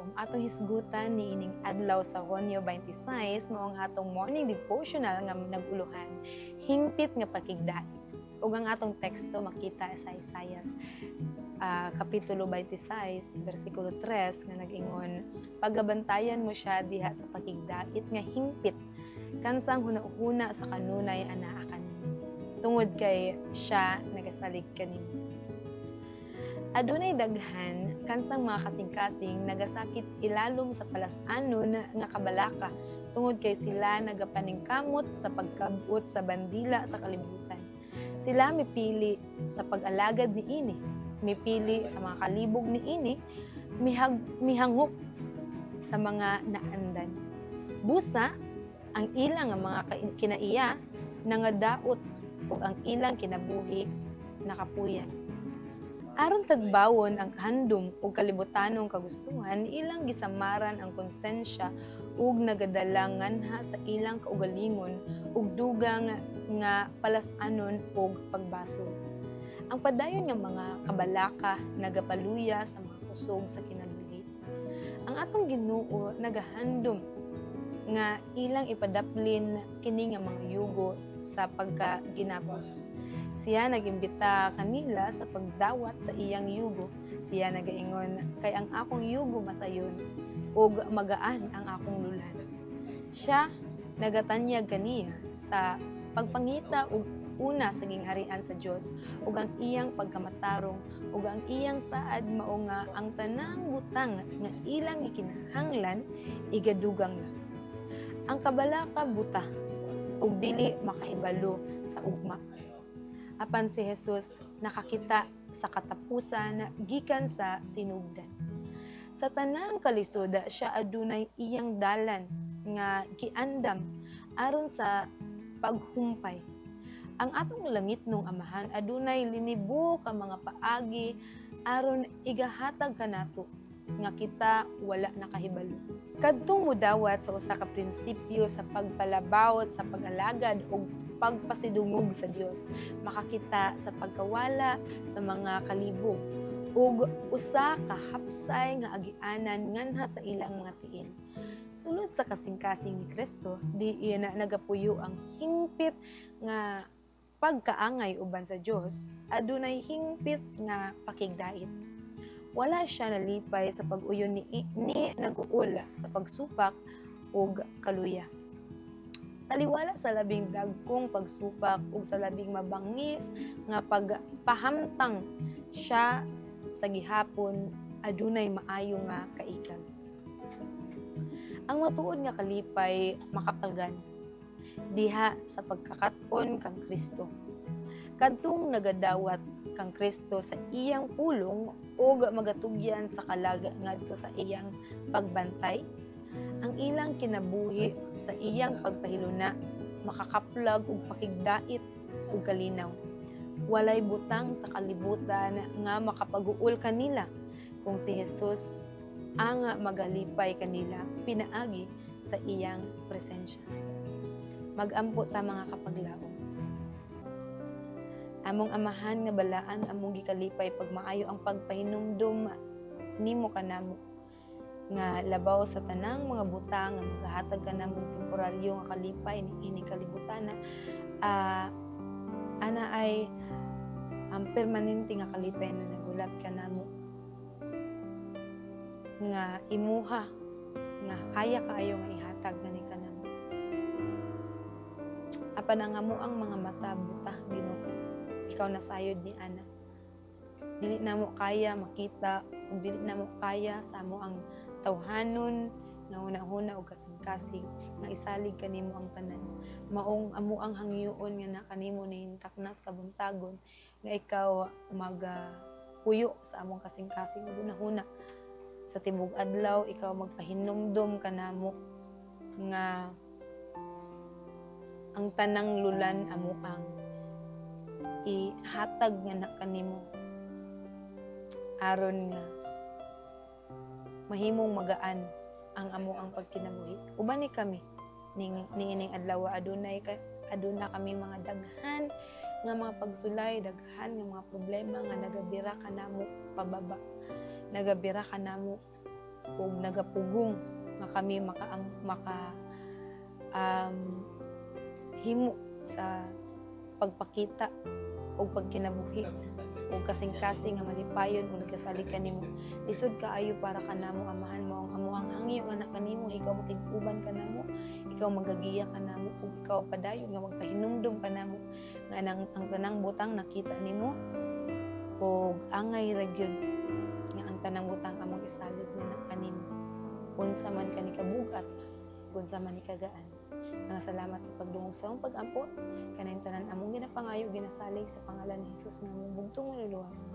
kadlawom atong hisgutan ni ining adlaw sa Hunyo 26 mao ang atong morning devotional nga naguluhan hingpit nga pakigdait. Ug ang atong teksto makita sa Isaias kapitulo 26 bersikulo 3 nga nag-ingon, pagabantayan mo siya diha sa pakigdait nga hingpit kansang hunahuna sa kanunay anaa kanimo. Tungod kay siya nagasalig kanimo. Adunay daghan kansang mga kasing-kasing nagasakit ilalom sa palasanon nga kabalaka tungod kay sila nagapaningkamot sa pagkabot sa bandila sa kalibutan. Sila mipili sa pag-alagad niini, mipili sa mga kalibog niini, mihangop sa mga naandan. Busa ang ilang nga mga kinaiya nangadaot ug ang ilang kinabuhi nakapuyan. Aron tagbawon ang handom ug kalibutanong kagustuhan, ilang gisamaran ang konsensya ug nagadala nganha sa ilang kaugalingon ug dugang nga palasanon ug pagbasol. Ang padayon nga mga kabalaka nagapaluya sa mga kusog sa kinabuhi. Ang atong Ginoo nagahandom nga ilang ipadaplin kini nga mga yugo sa pagkaginapos. Siya nagimbita kanila sa pagdawat sa iyang yugo. Siya nagaingon, kay ang akong yugo masayon, ug magaan ang akong lulan. Siya nagatanyag kaniya sa pagpangita ug una sa gingharian sa Dios, ug ang iyang pagkamatarong, ug ang iyang saad mao nga ang tanang butang nga ilang ikinahanglan igadugang na. Ang kabalaka buta, ug dili makahibalo sa ugma. Apan si Jesus nakakita sa katapusan gikan sa sinugdan. Sa tanang kalisod siya adunay iyang dalan nga giandam aron sa paghumpay. Ang atong langitnong Amahan adunay linibo ka mga paagi aron igahatag kanato nga kita wala nakahibalo. Kadtong mudawat sa usa ka prinsipyo sa pagpalabaw sa pag-alagad ug pagpasidungog sa Dios, makakita sa pagkawala sa mga kalibog ug usa ka hapsay nga agianan nganha sa ilang mga tiil. Sulod sa kasing-kasing ni Kristo, diin nagapuyo ang hingpit nga pagkaangay uban sa Dios, adunay hingpit nga pakigdait. Wala siya nalipay sa pag-uyon ni nag-uul sa pagsupak ug kaluya. Taliwala sa labing dagkong pagsupak ug sa labing mabangis nga pagpahamtang siya sa gihapon adunay maayo nga kaikag. Ang matuod nga kalipay makapalgan diha sa pagkakat-on kang Kristo. Kadtong nagadawat kang Kristo sa iyang pulong ug magatugyan sa kalag ngadto sa iyang pagbantay, ang ilang kinabuhi sa iyang pagpahiluna makakaplag ug pakigdait ug kalinaw. Walay butang sa kalibutan nga makapag-uol kanila kung si Jesus ang magalipay kanila pinaagi sa iyang presensya. Mag-ampo ta mga kapaglaom. Among Amahan nga balaan among gikalipay pagmaayo ang pagpahinumdum nimo kanamo nga labaw sa tanang mga butang nga magahatag kanamong temporaryo nga kalipay niini kalibutan ana ay ang permanente nga kalipay na nagulat kanamo nga imuha nga kaya kaayo nga ihatag gani kanamo. Apan ang amo ang mga mata buta Ginoo, ikaw nasayod ni ana. Dili namo kaya makita ug dili namo kaya sa amo ang tawhanon nga hunahuna og kasing-kasing nga isalig kanimo ang tanan. Maong amo ang hangyoon nga na kanimo nihintaknas kabuntagon nga ikaw puyo sa among kasing-kasing ug hunahuna sa tibok adlaw ikaw magpahinumdom kanamo nga ang tanang lulan amo ang ihatag nga na kanimo aron nga mahimong magaan ang amo ang pagkinabuhi. Uban ni kami niining adlaw aduna kami mga daghan nga mga pagsulay, daghan nga mga problema nga nagabira kanamo pababa. Nagabira kanamo ug nagapugong nga kami maka himo sa pagpakita o pagkinabuhi o kasing-kasing nga malipayon o nagkasalig kanimo. Lisod kaayo para kanamo amahan mo ang amuhang hangyo nga anak kanimo, ikaw makiguban kanamo, ikaw magagiya kanamo ug ikaw padayon nga magpahinumdom kanamo nga ang tanang butang nakita nimo ug angay ra gyud nga ang tanang butang among isalig nga kanimo. Unsa man kani kabugat, unsa man ni kagaan. Nga salamat sa pagdungog sa among pag-ampo kanang tanan among ginapangayo ginasalig sa pangalan ni Hesus nga among bugtong maluluwas.